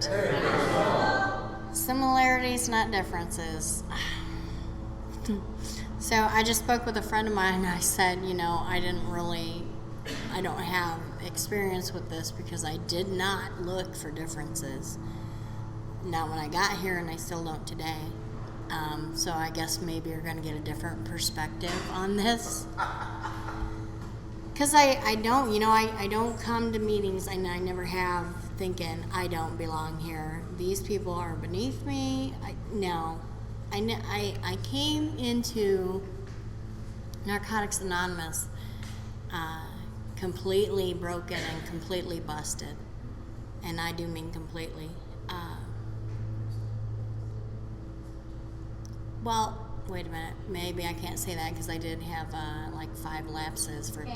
perfect. Similarities, not differences. So I just spoke with a friend of mine and I said, I don't have experience with this because I did not look for differences. Not when I got here, and I still don't today. So I guess maybe you're going to get a different perspective on this. Because I don't come to meetings, and I never have, thinking I don't belong here. These people are beneath me. I came into Narcotics Anonymous completely broken and completely busted. And I do mean completely. Well, wait a minute. Maybe I can't say that because I did have 5 lapses for 3.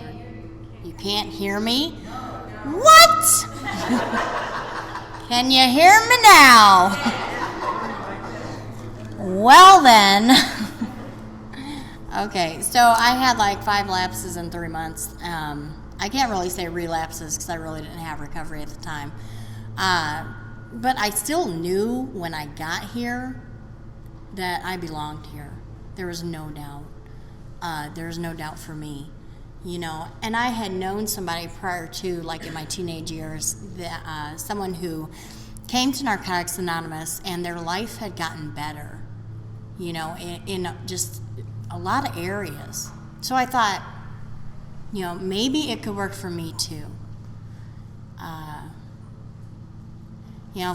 You can't hear me? What? Can you hear me now? Well then. Okay, so I had 5 lapses in 3 months. I can't really say relapses because I really didn't have recovery at the time. But I still knew when I got here that I belonged here. There was no doubt. There was no doubt for me, And I had known somebody prior to, in my teenage years, that someone who came to Narcotics Anonymous and their life had gotten better, in just a lot of areas. So I thought, maybe it could work for me too.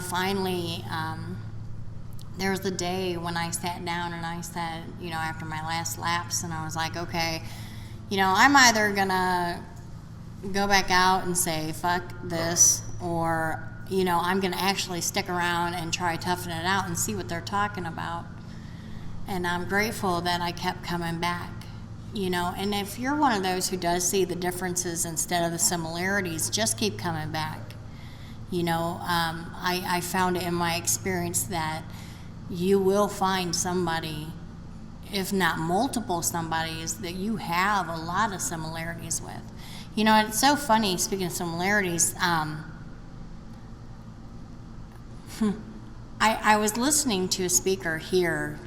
Finally, there was a day when I sat down and I said, after my last lapse, and I was like, okay, I'm either gonna go back out and say, fuck this, or, I'm gonna actually stick around and try toughing it out and see what they're talking about. And I'm grateful that I kept coming back, and if you're one of those who does see the differences instead of the similarities, just keep coming back. I found it in my experience that you will find somebody, if not multiple somebodies, that you have a lot of similarities with. And it's so funny, speaking of similarities, I was listening to a speaker here,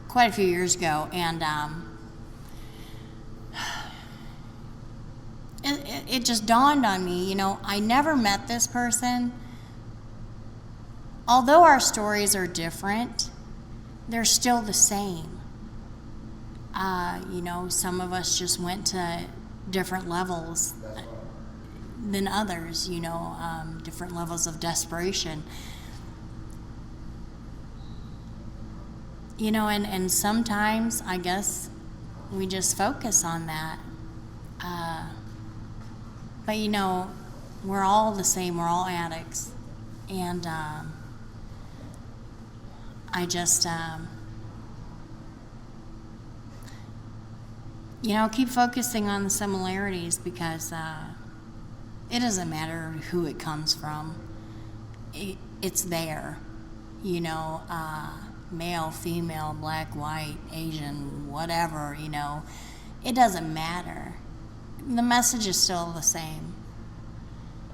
quite a few years ago, and it just dawned on me, I never met this person. Although our stories are different, they're still the same. Some of us just went to different levels than others, different levels of desperation. And sometimes I guess we just focus on that. But we're all the same, we're all addicts. And I just, keep focusing on the similarities because it doesn't matter who it comes from. It's there, male, female, black, white, Asian, whatever, it doesn't matter. The message is still the same.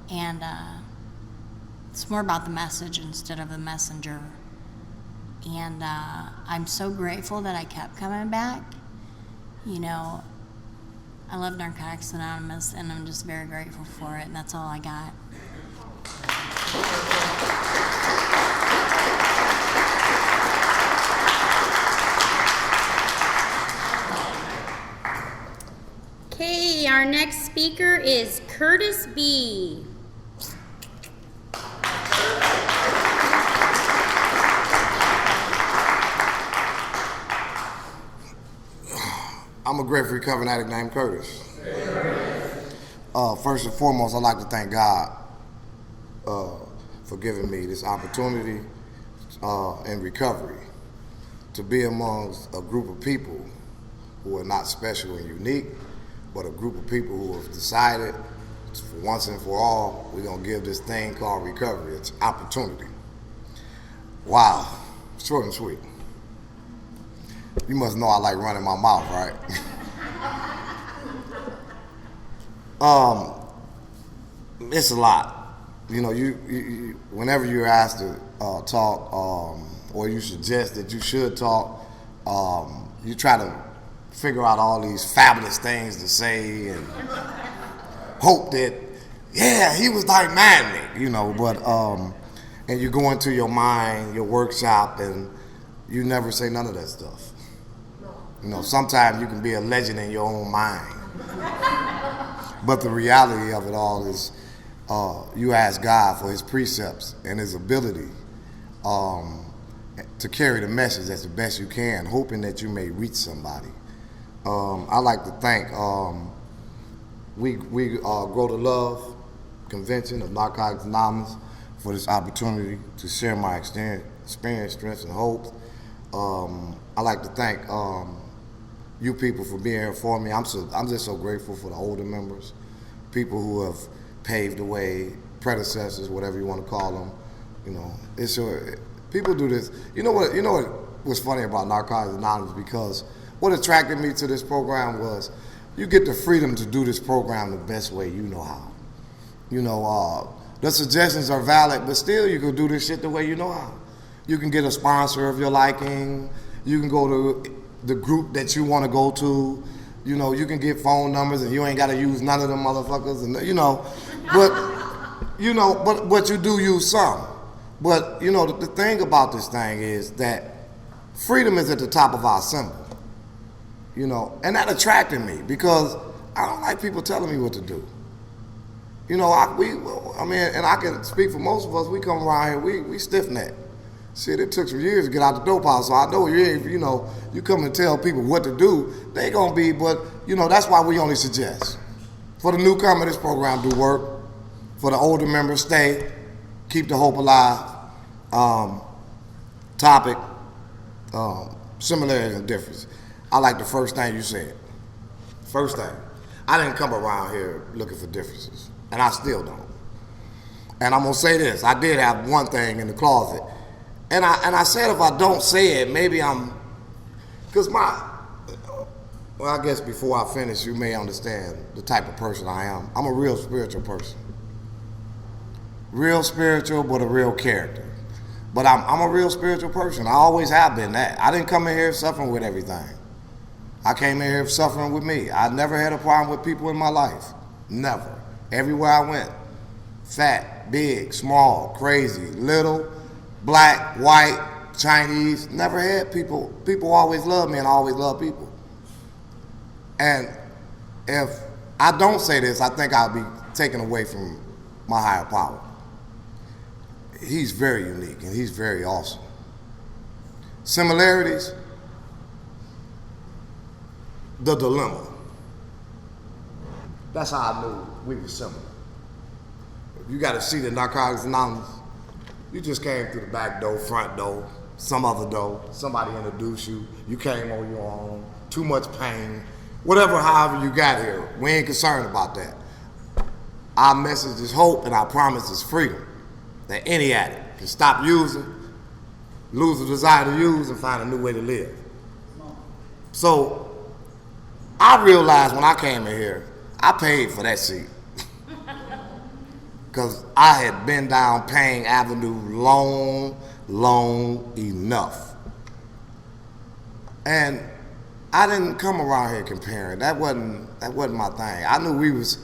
And it's more about the message instead of the messenger. And I'm so grateful that I kept coming back. I love Narcotics Anonymous, and I'm just very grateful for it, and that's all I got. Okay, our next speaker is Curtis B. I'm a grateful recovering addict named Curtis. First and foremost, I'd like to thank God for giving me this opportunity in recovery to be amongst a group of people who are not special and unique, but a group of people who have decided for once and for all, we're going to give this thing called recovery. It's opportunity. Wow, short and sweet. You must know I like running my mouth, right? It's a lot. you know, whenever you're asked to talk, or you suggest that you should talk, you try to figure out all these fabulous things to say and hope that, yeah, he was dynamic, you know, but, and you go into your mind, your workshop, and you never say none of that stuff. You know, sometimes you can be a legend in your own mind. But the reality of it all is you ask God for his precepts and his ability to carry the message as the best you can, hoping that you may reach somebody. I like to thank we Grow to Love Convention of Narcotics Anonymous for this opportunity to share my experience, strengths, and hopes. I like to thank you people for being here for me. I'm just so grateful for the older members, people who have paved the way, predecessors, whatever you want to call them. You know, people do this. You know what was funny about Narcotics Anonymous, because what attracted me to this program was you get the freedom to do this program the best way you know how. You know, the suggestions are valid, but still you can do this shit the way you know how. You can get a sponsor of your liking. You can go to the group that you want to go to. You know, you can get phone numbers and you ain't got to use none of them motherfuckers. And you know, but you do use some. But you know, the thing about this thing is that freedom is at the top of our symbol. You know, and that attracted me because I don't like people telling me what to do. You know, and I can speak for most of us. We come around here, we stiff-necked. Shit, it took some years to get out the dope house, so I know you come and tell people what to do, they gonna be, but you know, that's why we only suggest. For the newcomer, this program do work. For the older members, stay, keep the hope alive. Topic, similarities and differences. I like the first thing you said. First thing, I didn't come around here looking for differences, and I still don't. And I'm gonna say this, I did have one thing in the closet. And I said if I don't say it, maybe because I guess before I finish, you may understand the type of person I am. I'm a real spiritual person. Real spiritual, but a real character. But I'm a real spiritual person. I always have been that. I didn't come in here suffering with everything. I came in here suffering with me. I never had a problem with people in my life. Never. Everywhere I went. Fat, big, small, crazy, little, black, white, Chinese, never had people. People always loved me and I always loved people. And if I don't say this, I think I'll be taken away from my higher power. He's very unique and he's very awesome. Similarities, the dilemma. That's how I knew we were similar. You got to see the Narcotics Anonymous. You just came through the back door, front door, some other door. Somebody introduced you. You came on your own. Too much pain. Whatever, however you got here. We ain't concerned about that. Our message is hope and our promise is freedom. That any addict can stop using, lose the desire to use, and find a new way to live. So I realized when I came in here, I paid for that seat. Because I had been down Payne Avenue long enough. And I didn't come around here comparing. That wasn't my thing. I knew we was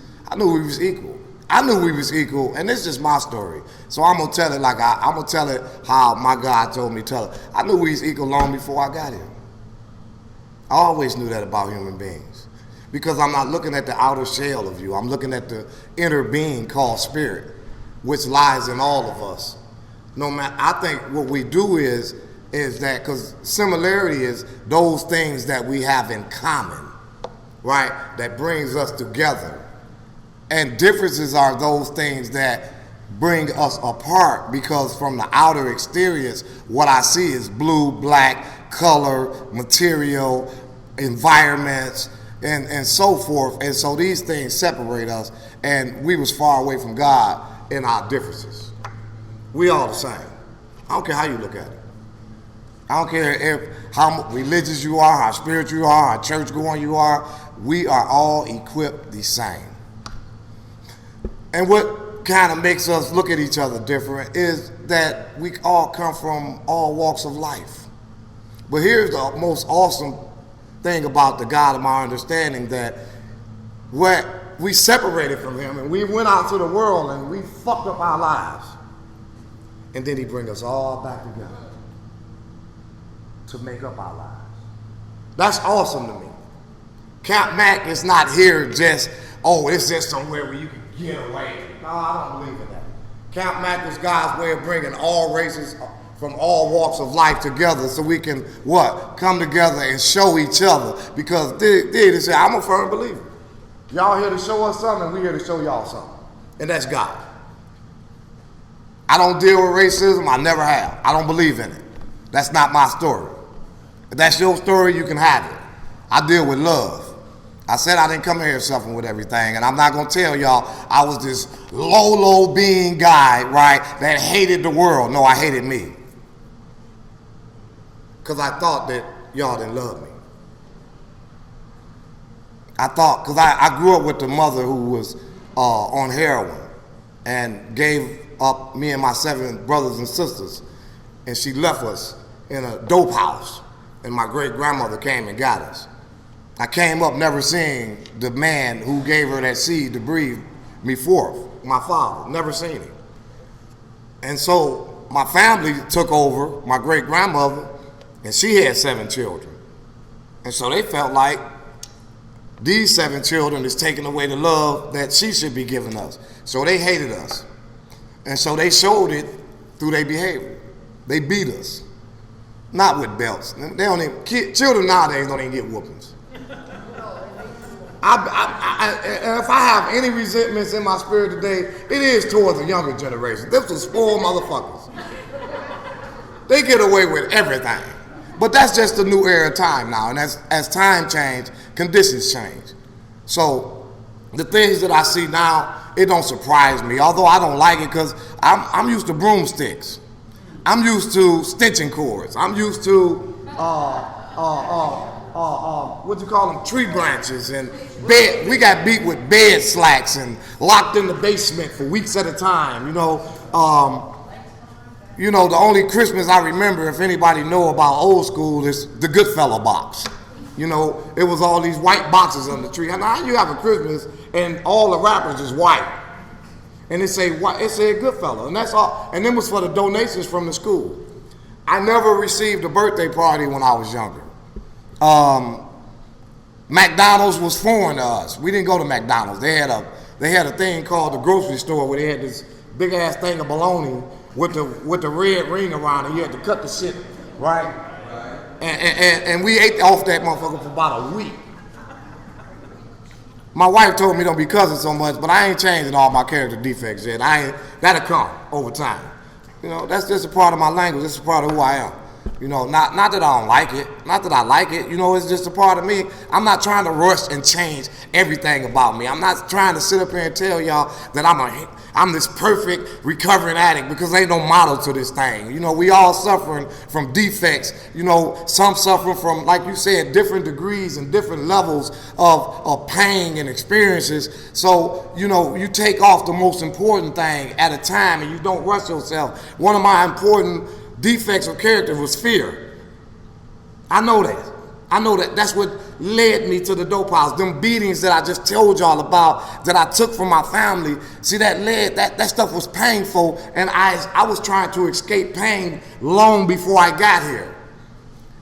equal. I knew we was equal, and this is just my story. So I'm gonna tell it I'm gonna tell it how my God told me to tell it. I knew we was equal long before I got here. I always knew that about human beings. Because I'm not looking at the outer shell of you. I'm looking at the inner being called spirit, which lies in all of us. No matter, I think what we do is that, because similarity is those things that we have in common, right? That brings us together. And differences are those things that bring us apart, because from the outer exteriors, what I see is blue, black, color, material, environments, and so forth. And so these things separate us, and we was far away from God in our differences. We all the same. I don't care how you look at it. I don't care how religious you are, how spiritual you are, how church going you are. We are all equipped the same. And what kind of makes us look at each other different is that we all come from all walks of life. But here's the most awesome thing about the God of my understanding, that what we separated from him and we went out to the world and we fucked up our lives. And then he bring us all back together to make up our lives. That's awesome to me. Camp Mac is not here just, oh, it's just somewhere where you can get away. No, I don't believe in that. Camp Mac was God's way of bringing all races from all walks of life together so we can, what? Come together and show each other. Because they say, I'm a firm believer. Y'all here to show us something, and we here to show y'all something. And that's God. I don't deal with racism. I never have. I don't believe in it. That's not my story. If that's your story, you can have it. I deal with love. I said I didn't come here suffering with everything, and I'm not going to tell y'all I was this low being guy, right, that hated the world. No, I hated me. Because I thought that y'all didn't love me. I thought, because I grew up with a mother who was on heroin and gave up me and my 7 brothers and sisters, and she left us in a dope house, and my great-grandmother came and got us. I came up never seeing the man who gave her that seed to breathe me forth, my father, never seen him. And so my family took over my great-grandmother, and she had 7 children. And so they felt like these 7 children is taking away the love that she should be giving us. So they hated us. And so they showed it through their behavior. They beat us. Not with belts. They don't even, children nowadays don't even get whoopings. If I have any resentments in my spirit today, it is towards the younger generation. They're some spoiled motherfuckers. They get away with everything. But that's just the new era of time now. And as time change, conditions change. So the things that I see now, it don't surprise me. Although I don't like it because I'm used to broomsticks. I'm used to stitching cords. I'm used to what do you call them? Tree branches and bed. We got beat with bed slacks and locked in the basement for weeks at a time. The only Christmas I remember, if anybody know about old school, is the Goodfellow box. It was all these white boxes on the tree. Now you have a Christmas and all the wrappers is white, and it said Goodfellow, and that's all. And it was for the donations from the school. I never received a birthday party when I was younger. McDonald's was foreign to us. We didn't go to McDonald's. They had a thing called the grocery store where they had this big ass thing of bologna with the red ring around it. You had to cut the shit, right? And we ate off that motherfucker for about a week. My wife told me don't be cussing so much, but I ain't changing all my character defects yet. That'll come over time. That's just a part of my language. It's a part of who I am. Not that I don't like it. Not that I like it. It's just a part of me. I'm not trying to rush and change everything about me. I'm not trying to sit up here and tell y'all that I'm this perfect recovering addict, because there ain't no model to this thing. We all suffering from defects. Some suffering from, like you said, different degrees and different levels of pain and experiences. So, you take off the most important thing at a time and you don't rush yourself. One of my important defects of character was fear. I know that. That's what led me to the dope house. Them beatings that I just told y'all about that I took from my family. See, that stuff was painful, and I was trying to escape pain long before I got here.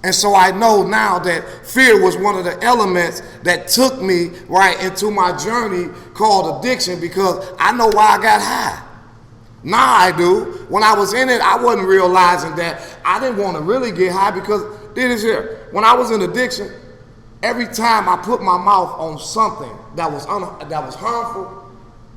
And so I know now that fear was one of the elements that took me right into my journey called addiction, because I know why I got high. Now I do. When I was in it, I wasn't realizing that I didn't want to really get high, because this here. When I was in addiction, every time I put my mouth on something that was harmful,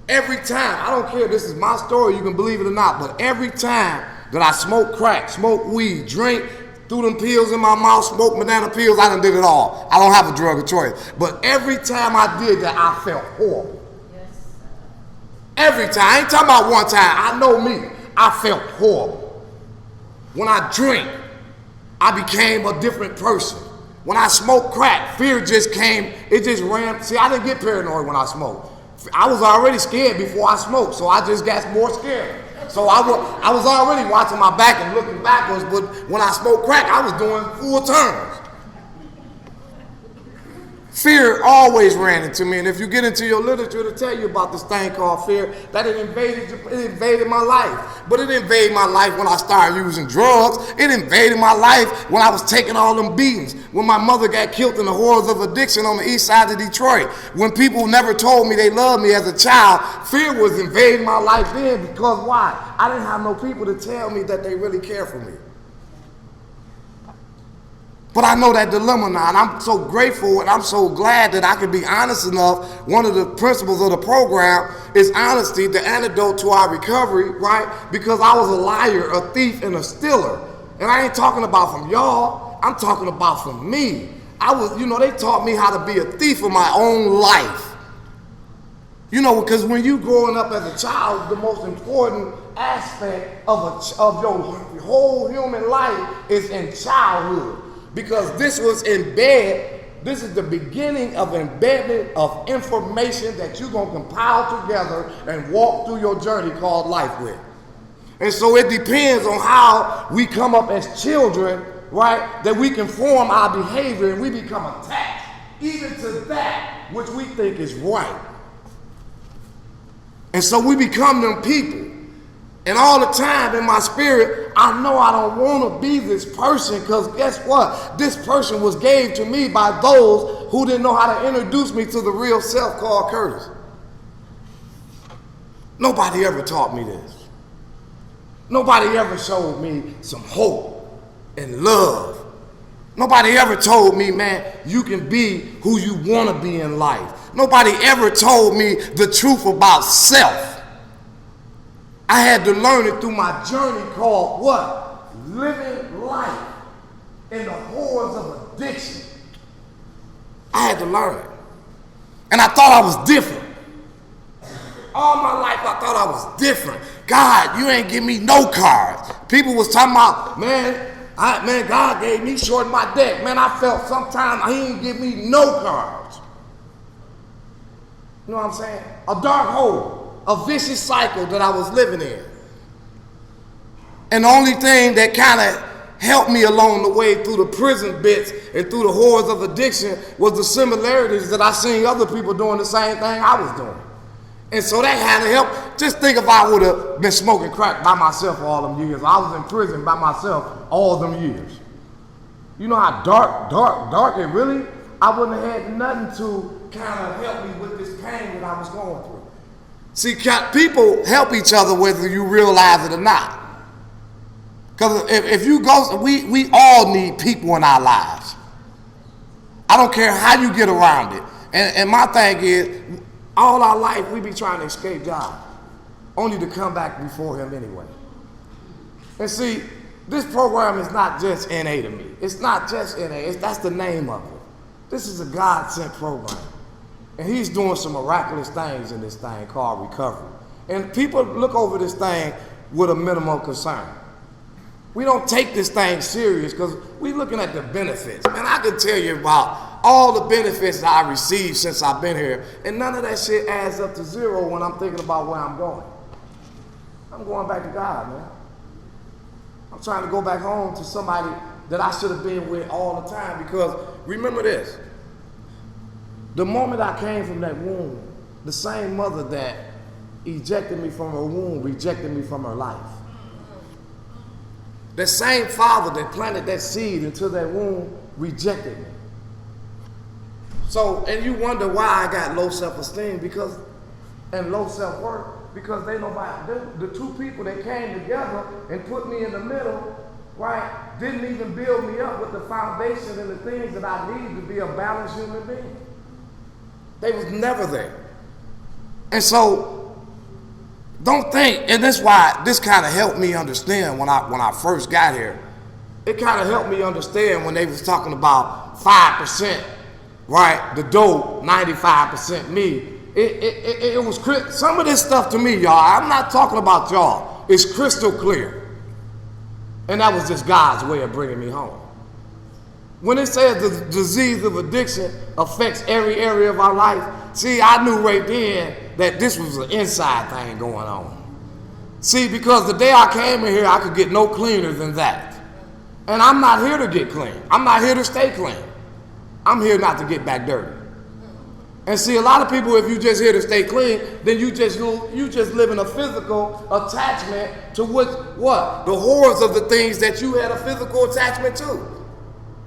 every time, I don't care if this is my story, you can believe it or not, but every time that I smoked crack, smoked weed, drink, threw them pills in my mouth, smoked banana pills, I done did it all. I don't have a drug of choice. But every time I did that, I felt horrible. Every time. I ain't talking about one time. I know me. I felt horrible. When I drink, I became a different person. When I smoked crack, fear just came. It just ran. See, I didn't get paranoid when I smoked. I was already scared before I smoked, so I just got more scared. So I was already watching my back and looking backwards, but when I smoked crack, I was doing full turns. Fear always ran into me, and if you get into your literature, it'll tell you about this thing called fear, that it invaded my life. But it invaded my life when I started using drugs. It invaded my life when I was taking all them beatings, when my mother got killed in the horrors of addiction on the east side of Detroit, when people never told me they loved me as a child. Fear was invading my life then, because why? I didn't have no people to tell me that they really care for me. But I know that dilemma now, and I'm so grateful and I'm so glad that I can be honest enough. One of the principles of the program is honesty, the antidote to our recovery, right? Because I was a liar, a thief, and a stealer. And I ain't talking about from y'all, I'm talking about from me. They taught me how to be a thief of my own life. Because when you growing up as a child, the most important aspect of your whole human life is in childhood. Because this was this is the beginning of embedded of information that you're going to compile together and walk through your journey called life with. And so it depends on how we come up as children, right, that we can form our behavior and we become attached even to that which we think is right. And so we become them people. And all the time in my spirit, I know I don't want to be this person, because guess what? This person was gave to me by those who didn't know how to introduce me to the real self called Curtis. Nobody ever taught me this. Nobody ever showed me some hope and love. Nobody ever told me, man, you can be who you want to be in life. Nobody ever told me the truth about self. I had to learn it through my journey called what? Living life in the horrors of addiction. I had to learn it. And I thought I was different. All my life I thought I was different. God, you ain't give me no cards. People was talking about, man, God gave me short in my deck. Man, I felt sometimes he didn't give me no cards. You know what I'm saying? A dark hole. A vicious cycle that I was living in. And the only thing that kind of helped me along the way through the prison bits and through the horrors of addiction was the similarities that I seen other people doing the same thing I was doing. And so that had to help. Just think if I would have been smoking crack by myself for all them years. I was in prison by myself all them years. You know how dark it really, I wouldn't have had nothing to kind of help me with this pain that I was going through. See, people help each other whether you realize it or not. Because if you go, we all need people in our lives. I don't care how you get around it. And my thing is, all our life we be trying to escape God, only to come back before him anyway. And see, this program is not just NA to me. It's not just NA. That's the name of it. This is a God-sent program. And he's doing some miraculous things in this thing called recovery. And people look over this thing with a minimum concern. We don't take this thing serious because we're looking at the benefits. Man, I can tell you about all the benefits that I received since I've been here, and none of that shit adds up to zero when I'm thinking about where I'm going. I'm going back to God, man. I'm trying to go back home to somebody that I should have been with all the time, because remember this. The moment I came from that womb, the same mother that ejected me from her womb rejected me from her life. That same father that planted that seed into that womb rejected me. So, and you wonder why I got low self-esteem and low self-worth, because the two people that came together and put me in the middle, right, didn't even build me up with the foundation and the things that I need to be a balanced human being. They was never there. And so, don't think, and that's why this kind of helped me understand when I first got here. It kind of helped me understand when they was talking about 5%, right? The dope, 95% me. It was some of this stuff to me, y'all. I'm not talking about y'all. It's crystal clear. And that was just God's way of bringing me home. When it says the disease of addiction affects every area of our life, see, I knew right then that this was an inside thing going on. See, because the day I came in here, I could get no cleaner than that. And I'm not here to get clean. I'm not here to stay clean. I'm here not to get back dirty. And see, a lot of people, if you just here to stay clean, then you just live in a physical attachment to what? The horrors of the things that you had a physical attachment to.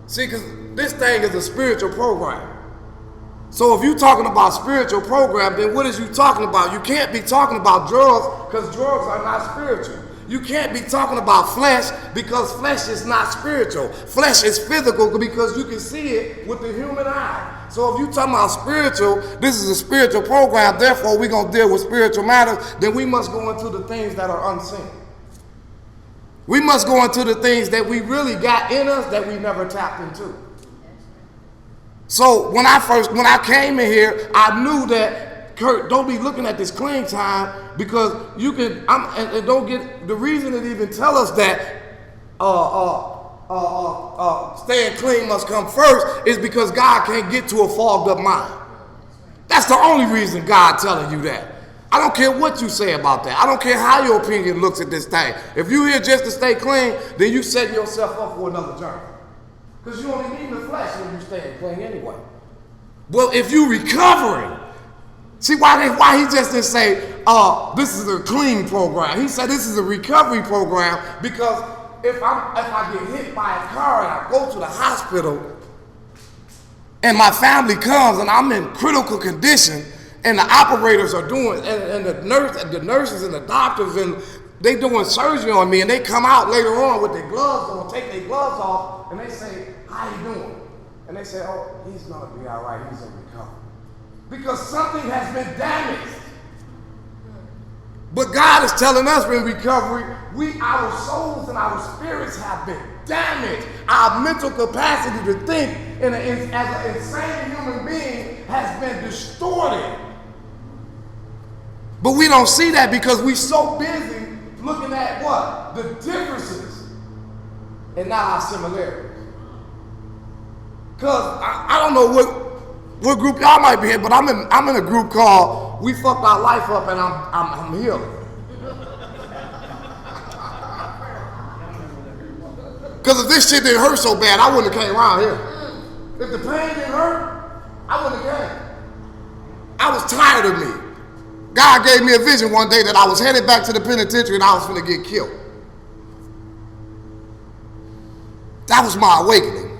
See, because this thing is a spiritual program. So if you're talking about spiritual program, then what is you talking about? You can't be talking about drugs because drugs are not spiritual. You can't be talking about flesh because flesh is not spiritual. Flesh is physical because you can see it with the human eye. So if you're talking about spiritual, this is a spiritual program, therefore we're going to deal with spiritual matters, then we must go into the things that are unseen. We must go into the things that we really got in us that we never tapped into. So when I came in here, I knew that, Kurt, don't be looking at this clean time because you can, and don't get, the reason it even tell us that staying clean must come first is because God can't get to a fogged up mind. That's the only reason God telling you that. I don't care what you say about that. I don't care how your opinion looks at this thing. If you're here just to stay clean, then you setting yourself up for another journey. Because you only need the flesh when you stay clean anyway. Well, if you recovering, see why he just didn't say, this is a clean program. He said this is a recovery program because if I get hit by a car and I go to the hospital and my family comes and I'm in critical condition and the operators are doing, and the nurses and the doctors, and they doing surgery on me, and they come out later on with their gloves on, take their gloves off, and they say, how you doing? And they say, oh, he's gonna be all right, he's in recovery. Because something has been damaged. But God is telling us in recovery, our souls and our spirits have been damaged. Our mental capacity to think as an insane human being has been distorted. But we don't see that because we're so busy looking at what? The differences and not our similarities. Because I don't know what group y'all might be in, but I'm in a group called We Fucked Our Life Up and I'm healing. Because if this shit didn't hurt so bad, I wouldn't have came around here. If the pain didn't hurt, I wouldn't have came. I was tired of me. God gave me a vision one day that I was headed back to the penitentiary and I was going to get killed. That was my awakening.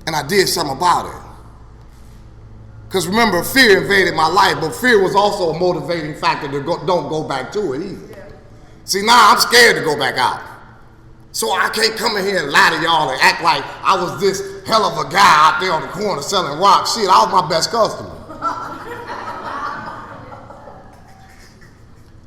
And I did something about it. Because remember, fear invaded my life, but fear was also a motivating factor to don't go back to it either. Yeah. See, now I'm scared to go back out. So I can't come in here and lie to y'all and act like I was this hell of a guy out there on the corner selling rocks. Shit, I was my best customer.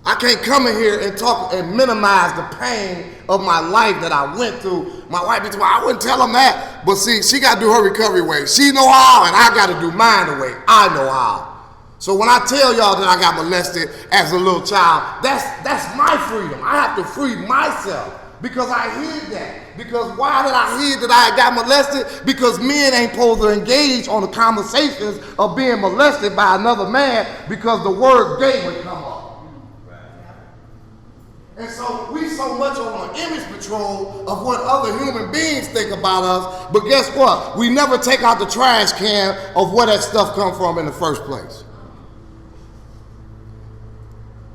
I can't come in here and talk and minimize the pain of my life that I went through. My wife, I wouldn't tell them that. But see, she got to do her recovery way. She know how, and I got to do mine the way I know how. So when I tell y'all that I got molested as a little child, that's my freedom. I have to free myself because I hid that. Because why did I hid that I got molested? Because men ain't supposed to engage on the conversations of being molested by another man because the word gay would come up. And so we so much on an image patrol of what other human beings think about us, but guess what? We never take out the trash can of where that stuff come from in the first place.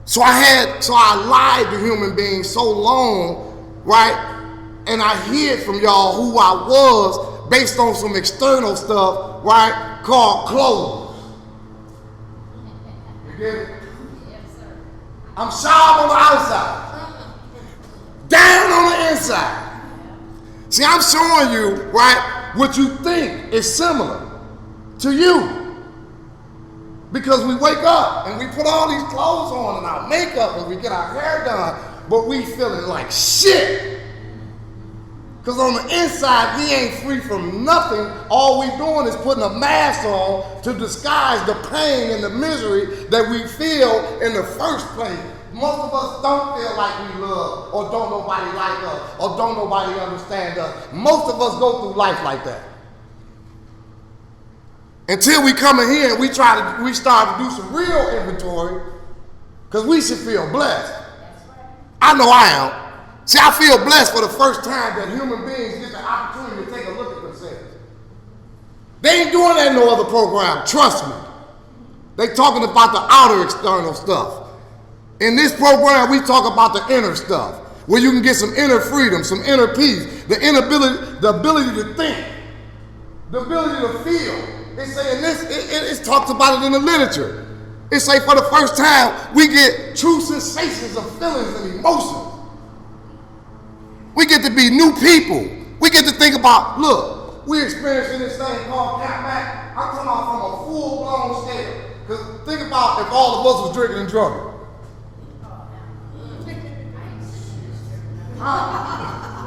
So I lied to human beings so long, right? And I hid from y'all who I was based on some external stuff, right? Called clothes. You get it? Yes, sir. I'm sharp on the outside. Down on the inside. See, I'm showing you, right, what you think is similar to you. Because we wake up and we put all these clothes on and our makeup and we get our hair done, but we feeling like shit. Because on the inside, we ain't free from nothing. All we doing is putting a mask on to disguise the pain and the misery that we feel in the first place. Most of us don't feel like we love, or don't nobody like us, or don't nobody understand us. Most of us go through life like that. Until we come in here and we start to do some real inventory, because we should feel blessed. I know I am. See, I feel blessed for the first time that human beings get the opportunity to take a look at themselves. They ain't doing that in no other program, trust me. They talking about the outer external stuff. In this program, we talk about the inner stuff, where you can get some inner freedom, some inner peace, the ability to think, the ability to feel. They say in this, it talks about it in the literature. It say for the first time, we get true sensations of feelings and emotions. We get to be new people. We get to think about, look, we're experiencing this thing called Catback. I'm talking about from a full-blown scale. Because think about if all of us was drinking and drugging.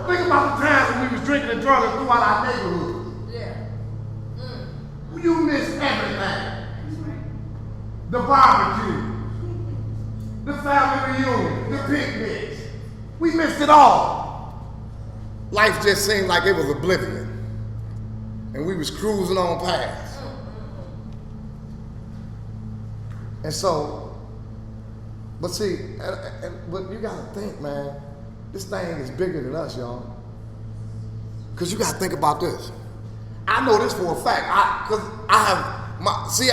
Think about the times when we was drinking and drugging throughout our neighborhood. You miss everything. The barbecue, the family reunion, the picnics. We missed it all. Life just seemed like it was oblivion. And we was cruising on past. And so, but see, but you gotta think, man, this thing is bigger than us, y'all. Because you gotta think about this. I know this for a fact, I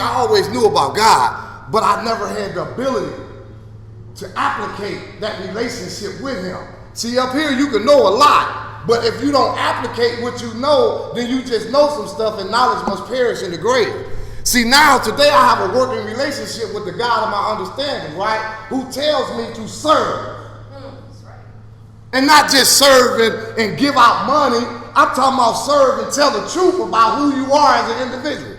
always knew about God, but I never had the ability to applicate that relationship with him. See, up here you can know a lot, but if you don't applicate what you know, then you just know some stuff and knowledge must perish in the grave. See, now today I have a working relationship with the God of my understanding, right? Who tells me to serve. And not just serve and give out money. I'm talking about serve and tell the truth about who you are as an individual.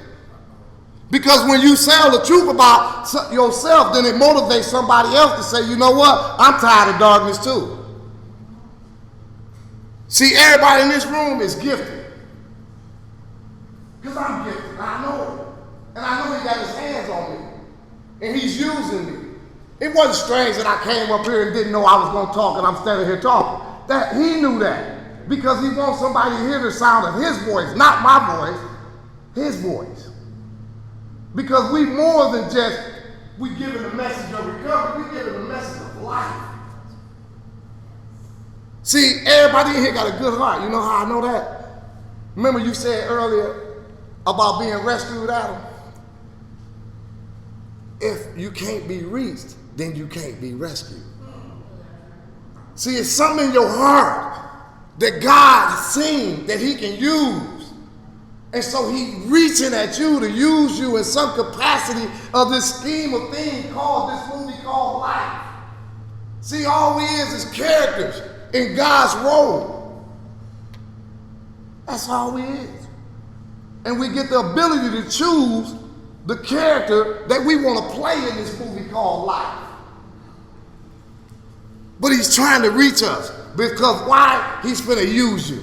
Because when you tell the truth about yourself, then it motivates somebody else to say, you know what? I'm tired of darkness too. See, everybody in this room is gifted. Because I'm gifted. I know it. And I know he got his hands on me. And he's using me. It wasn't strange that I came up here and didn't know I was going to talk and I'm standing here talking. That he knew that. Because he wants somebody to hear the sound of his voice, not my voice, his voice. Because we more than just, we giving the message of recovery, we giving the message of life. See, everybody in here got a good heart. You know how I know that? Remember you said earlier about being rescued, Adam? If you can't be reached, then you can't be rescued. See, it's something in your heart that God has seen that he can use. And so he's reaching at you to use you in some capacity of this scheme of thing called this movie called life. See, all we is characters in God's role. That's all we is. And we get the ability to choose the character that we want to play in this movie called life. But he's trying to reach us because why? He's finna use you.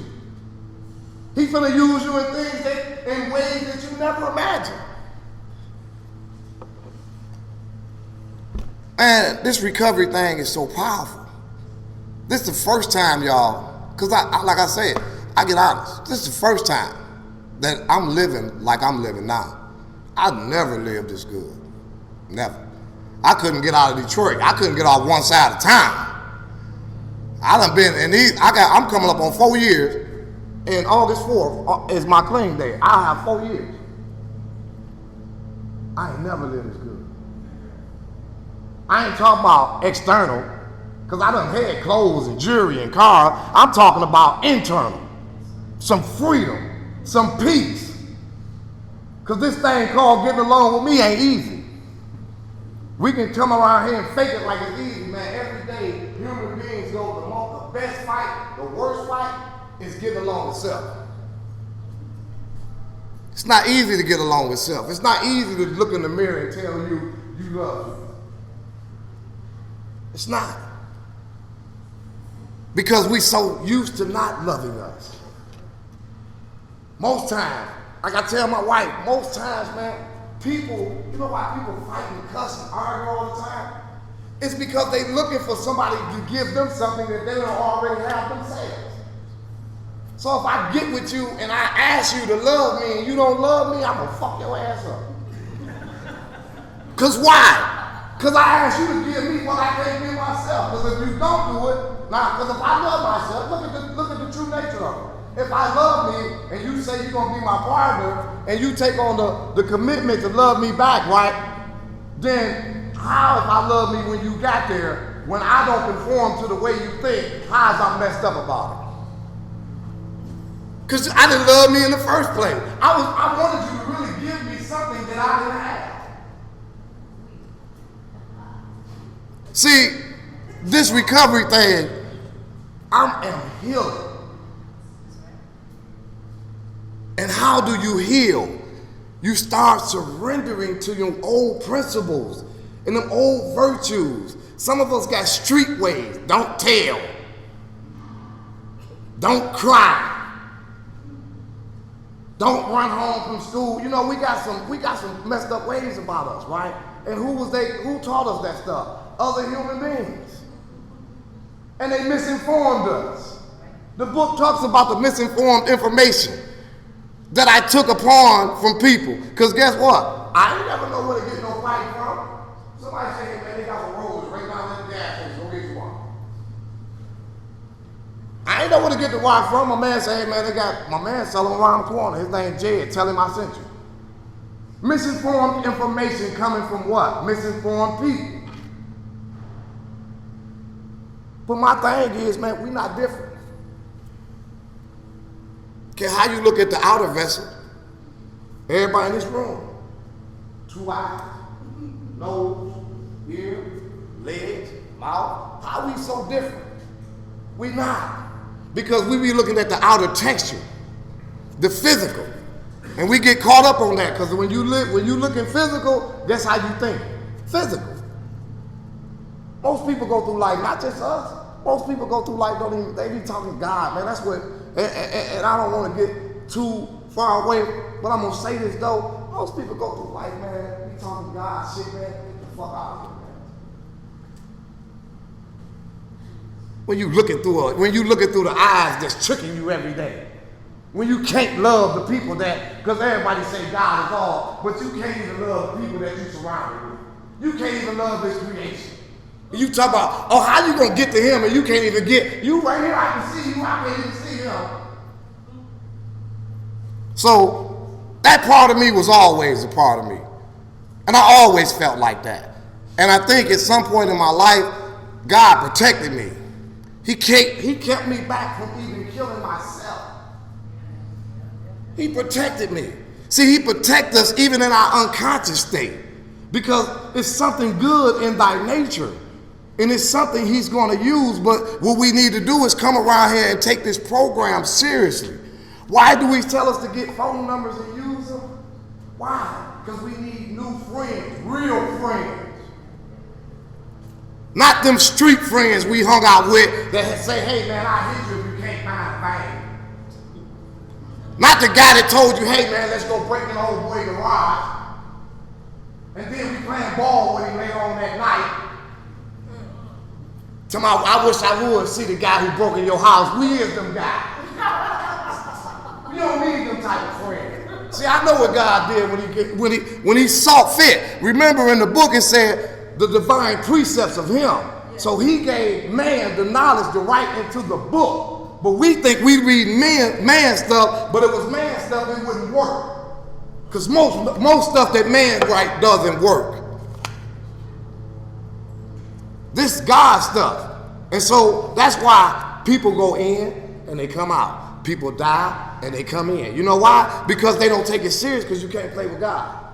He's finna use you in things in ways that you never imagined. And this recovery thing is so powerful. This is the first time, y'all, because like I said, I get honest. This is the first time that I'm living like I'm living now. I've never lived this good. Never. I couldn't get out of Detroit. I couldn't get off one side of town. I done been in these, I'm coming up on 4 years, and August 4th is my clean day. I'll have 4 years. I ain't never lived this good. I ain't talking about external, because I done had clothes and jewelry and cars. I'm talking about internal. Some freedom, some peace. Because this thing called getting along with me ain't easy. We can come around here and fake it like it's easy, man. Every day, human beings go the best fight, the worst fight is getting along with self. It's not easy to get along with self. It's not easy to look in the mirror and tell you love you. It's not. Because we so used to not loving us. Most times, like I tell my wife, most times, man, people, you know why people fight and cuss and argue all the time? It's because they're looking for somebody to give them something that they don't already have themselves. So if I get with you and I ask you to love me and you don't love me, I'm gonna fuck your ass up. Cause why? Cause I asked you to give me what I can't give myself. Cause if you don't do it, now, cause if I love myself, look at the true nature of it. If I love me and you say you're gonna be my partner and you take on the commitment to love me back, right? Then how if I love me when you got there, when I don't conform to the way you think, how's I messed up about it? Because I didn't love me in the first place. I wanted you to really give me something that I didn't have. See, this recovery thing, I am healing. And how do you heal? You start surrendering to your old principles and them old virtues. Some of us got street ways. Don't tell. Don't cry. Don't run home from school. You know, we got some messed up ways about us, right? And who taught us that stuff? Other human beings. And they misinformed us. The book talks about the misinformed information that I took upon from people. Because guess what? I ain't never know where to get no fight from. Somebody say, hey man, they got some roses right down at the gas station. Go get you one. I ain't know where to get the wire from. My man say, hey man, they got my man selling around the corner. His name Jed. Tell him I sent you. Misinformed information coming from what? Misinformed people. But my thing is, man, we not different. Okay, how you look at the outer vessel? Everybody in this room. 2 eyes, nose, ear, legs, mouth. How we so different? We not. Because we be looking at the outer texture, the physical. And we get caught up on that because when you looking physical, that's how you think. Physical. Most people go through life, not just us. Most people go through life, they be talking God, man. That's what, and I don't want to get too far away, but I'm going to say this though. Most people go through life, man, be talking God shit, man. Get the fuck out of here, man. When you looking through the eyes that's tricking you every day. When you can't love the people that, because everybody say God is all, but you can't even love the people that you surrounded with. You can't even love this creation. You talk about, oh, how you gonna get to him and you can't even get, you right here, I can see you, I can't even see him. So that part of me was always a part of me. And I always felt like that. And I think at some point in my life, God protected me. He kept me back from even killing myself. He protected me. See, he protects us even in our unconscious state because it's something good in thy nature. And it's something he's going to use, but what we need to do is come around here and take this program seriously. Why do he tell us to get phone numbers and use them? Why? Because we need new friends, real friends. Not them street friends we hung out with that say, hey man, I'll hit you if you can't find a bag. Not the guy that told you, hey man, let's go break an old boy garage. And then we playing ball with him later on that night. I wish I would see the guy who broke in your house. We is them guys. We don't need them type of friends. See, I know what God did when he saw fit. Remember in the book it said the divine precepts of him. So he gave man the knowledge to write into the book. But we think we read man stuff, but if it was man stuff, it wouldn't work. Because most stuff that man write doesn't work. This is God stuff. And so that's why people go in and they come out. People die and they come in. You know why? Because they don't take it serious because you can't play with God.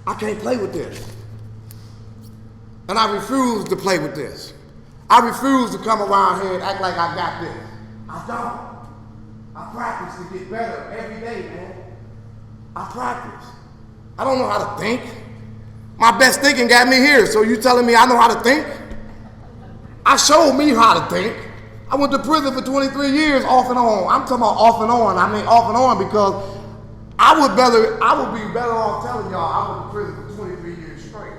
I can't play with this. And I refuse to play with this. I refuse to come around here and act like I got this. I don't. I practice to get better every day, man. I practice. I don't know how to think. My best thinking got me here, so you telling me I know how to think? I showed me how to think. I went to prison for 23 years off and on. I'm talking about off and on. I mean off and on because I would be better off telling y'all I went to prison for 23 years straight.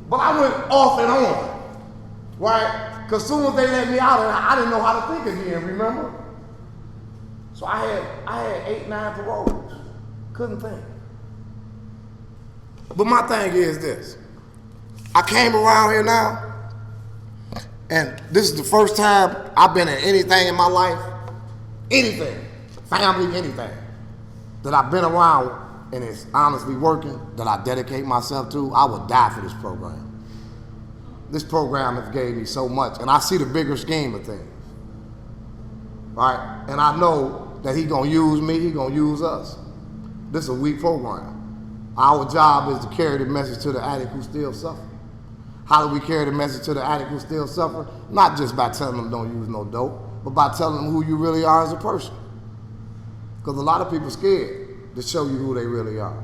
But I went off and on, right? Because as soon as they let me out, I didn't know how to think again, remember? So I had 8, 9 paroles. Couldn't think. But my thing is this. I came around here now, and this is the first time I've been in anything in my life, anything, family, anything, that I've been around and it's honestly working, that I dedicate myself to. I would die for this program. This program has gave me so much, and I see the bigger scheme of things, right? And I know that He's gonna use me, He's gonna use us. This is a weak program. Our job is to carry the message to the addict who still suffers. How do we carry the message to the addict who still suffer? Not just by telling them don't use no dope, but by telling them who you really are as a person. Because a lot of people scared to show you who they really are.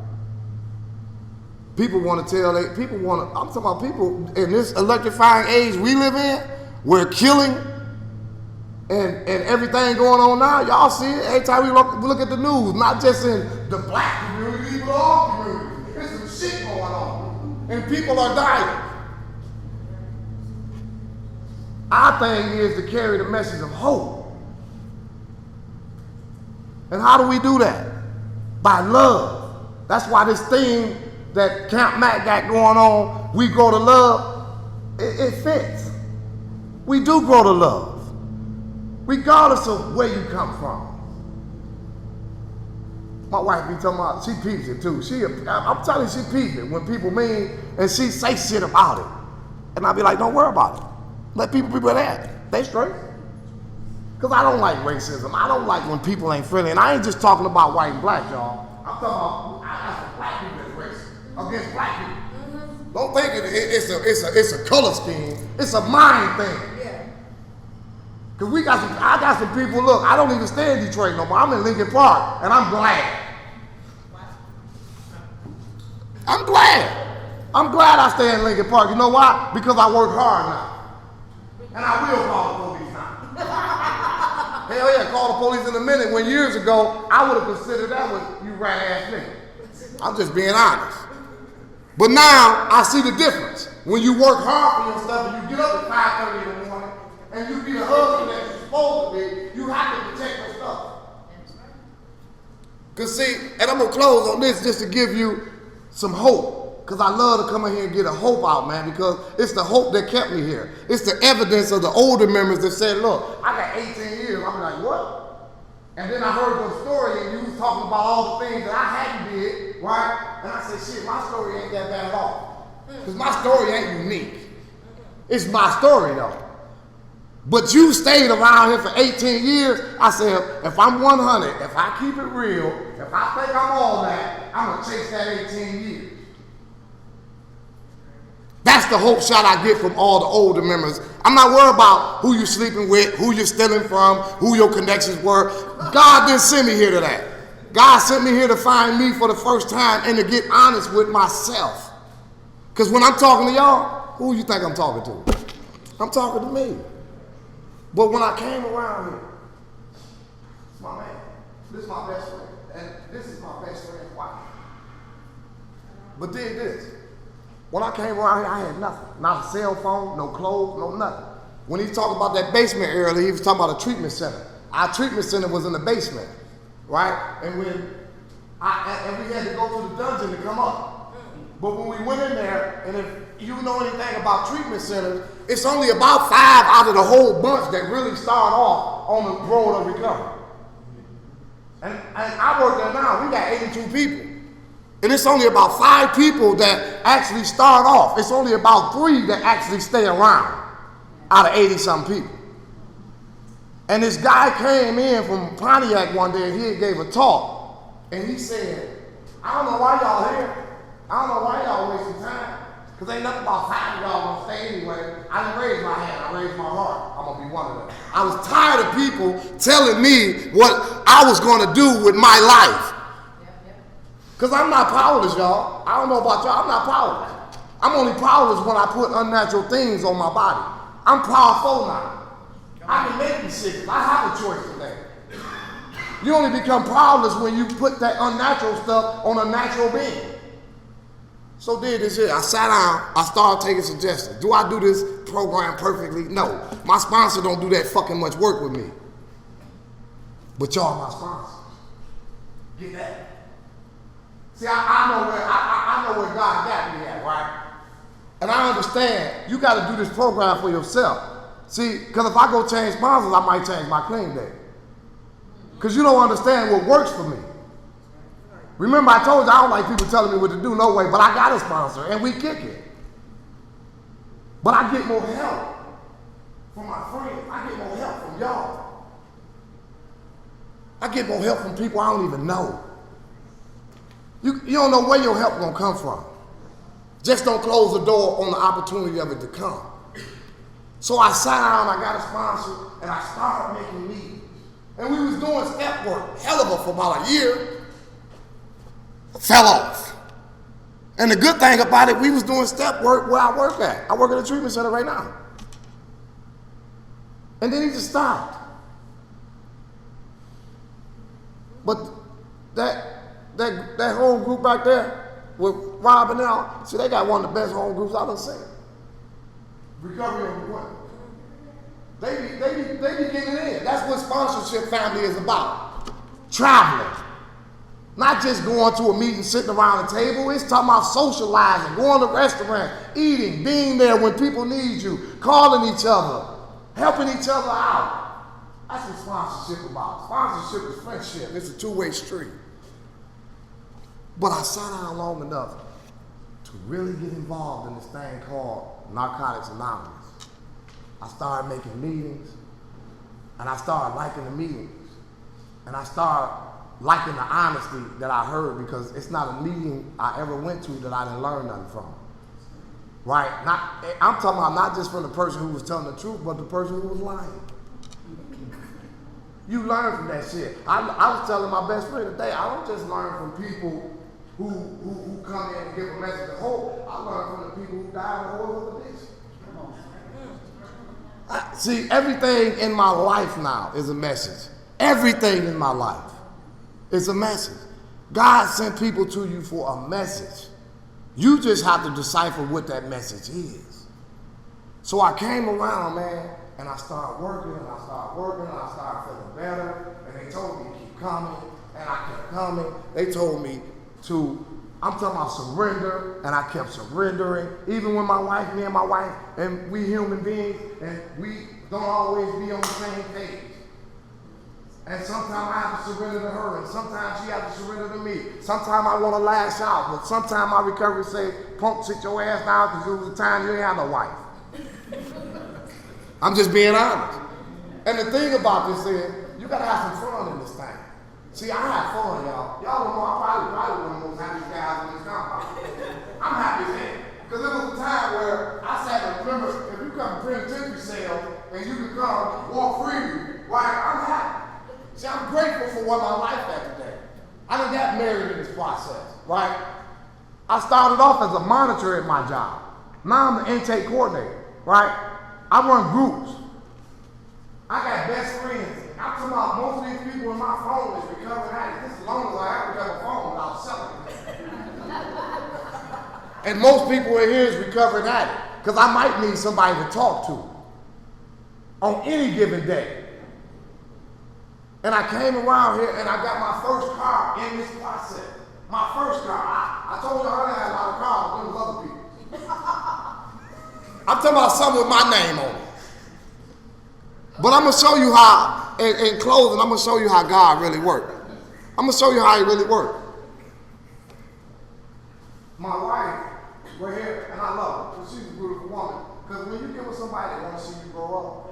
People want to tell, I'm talking about people in this electrifying age we live in, where killing and everything going on now, y'all see it every time we look at the news, not just in the black community, but all communities. There's some shit going on, and people are dying. Our thing is to carry the message of hope. And how do we do that? By love. That's why this thing that Camp Mac got going on, we grow to love, it fits. We do grow to love, regardless of where you come from. My wife be talking about, she peeps it too. I'm telling you, she peeps it when people mean, and she say shit about it. And I be like, don't worry about it. Let people be with that. They straight. Because I don't like racism. I don't like when people ain't friendly. And I ain't just talking about white and black, y'all. I'm talking about, I got some black people that's racist against black people. Mm-hmm. Don't think it's a color scheme. It's a mind thing. Yeah. Because I got some people, look, I don't even stay in Detroit no more. I'm in Lincoln Park, and I'm glad. I'm glad. I'm glad I stay in Lincoln Park. You know why? Because I work hard now. And I will call the police now. Hell yeah, call the police in a minute. When years ago, I would have considered that was you rat-ass nigga. I'm just being honest. But now, I see the difference. When you work hard for your stuff and you get up at 5:30 in the morning and you be the husband that you're supposed to be, you have to protect your stuff. Because see, and I'm going to close on this just to give you some hope. Because I love to come in here and get a hope out, man, because it's the hope that kept me here. It's the evidence of the older members that said, look, I got 18 years. I'm like, what? And then I heard your story and you was talking about all the things that I hadn't did, right? And I said, shit, my story ain't that bad at all. Because my story ain't unique. It's my story, though. But you stayed around here for 18 years. I said, if I'm 100, if I keep it real, if I think I'm all that, I'm going to chase that 18 years. That's the hope shot I get from all the older members. I'm not worried about who you're sleeping with, who you're stealing from, who your connections were. God didn't send me here to that. God sent me here to find me for the first time and to get honest with myself. Because when I'm talking to y'all, who you think I'm talking to? I'm talking to me. But when I came around here, it's my man. This is my best friend. And this is my best friend's wife. But dig this. When I came around here, I had nothing. Not a cell phone, no clothes, no nothing. When he talked about that basement earlier, he was talking about a treatment center. Our treatment center was in the basement, right? And we had to go to the dungeon to come up. But when we went in there, and if you know anything about treatment centers, it's only about 5 out of the whole bunch that really start off on the road of recovery. And I work there now. We got 82 people. And it's only about 5 people that actually start off. It's only about 3 that actually stay around out of 80-something people. And this guy came in from Pontiac one day and he gave a talk. And he said, I don't know why y'all here. I don't know why y'all wasting time. Because ain't nothing about 5 of y'all gonna stay anyway. I didn't raise my hand, I raised my heart. I'm gonna be one of them. I was tired of people telling me what I was gonna do with my life. Because I'm not powerless, y'all. I don't know about y'all, I'm not powerless. I'm only powerless when I put unnatural things on my body. I'm powerful now. I can make decisions. I have a choice today. You only become powerless when you put that unnatural stuff on a natural being. So did this here. I sat down, I started taking suggestions. Do I do this program perfectly. No, my sponsor don't do that fucking much work with me. But y'all my sponsors. Get that? See, I know where God got me at, right? And I understand you got to do this program for yourself. See, because if I go change sponsors, I might change my claim date. Because you don't understand what works for me. Remember, I told you I don't like people telling me what to do, no way, but I got a sponsor, and we kick it. But I get more help from my friends. I get more help from y'all. I get more help from people I don't even know. You don't know where your help gonna come from. Just don't close the door on the opportunity of it to come. So I sat down, I got a sponsor, and I started making meetings. And we was doing step work, hell of it, for about a year. Fell off. And the good thing about it, we was doing step work where I work at. I work at a treatment center right now. And then he just stopped. But that home group back there with Rob and Al, see, they got one of the best home groups I've ever seen. Recovery over what? They be getting it in. That's what sponsorship family is about. Traveling. Not just going to a meeting, sitting around the table. It's talking about socializing, going to restaurants, eating, being there when people need you, calling each other, helping each other out. That's what sponsorship is about. Sponsorship is friendship. It's a two-way street. But I sat down long enough to really get involved in this thing called Narcotics Anonymous. I started making meetings, and I started liking the meetings, and I started liking the honesty that I heard, because it's not a meeting I ever went to that I didn't learn nothing from. Right? I'm talking about not just from the person who was telling the truth, but the person who was lying. You learn from that shit. I was telling my best friend today, I don't just learn from people who come in and give a message of hope. I learn from the people who died in horrible conditions. See, everything in my life now is a message. Everything in my life is a message. God sent people to you for a message. You just have to decipher what that message is. So I came around, man, and I started working, and I started feeling better, and they told me to keep coming, and I kept coming. They told me to, I'm talking about surrender, and I kept surrendering. Even when me and my wife, and we human beings, and we don't always be on the same page. And sometimes I have to surrender to her, and sometimes she has to surrender to me. Sometimes I want to lash out, but sometimes my recovery say, punk, sit your ass down, because it was a time you didn't have no wife. I'm just being honest. And the thing about this is, you got to have some fun in this thing. See, I have fun, y'all. Y'all don't know, I'm probably one of the most happiest guys in this compound. I'm happy as hell. Because there was a time where I sat and remember, if you come to penitentiary cell and you can come walk freely, right, I'm happy. See, I'm grateful for what my life had today. I done got married in this process, right? I started off as a monitor at my job. Now I'm the intake coordinator, right? I run groups. I got best friends. I'm talking about most of these people in my phone is recovering addicts. This is as long as I ever have a phone without selling it. And most people in here is recovering addicts, because I might need somebody to talk to on any given day. And I came around here and I got my first car in this process. My first car. I told you I didn't have a lot of cars, but there was other people. I'm talking about something with my name on it. But I'm going to show you how, in closing, I'm going to show you how God really worked. I'm going to show you how he really worked. My wife, we're here, and I love her, because she's a beautiful woman. Because when you get with somebody that wants to see you grow up,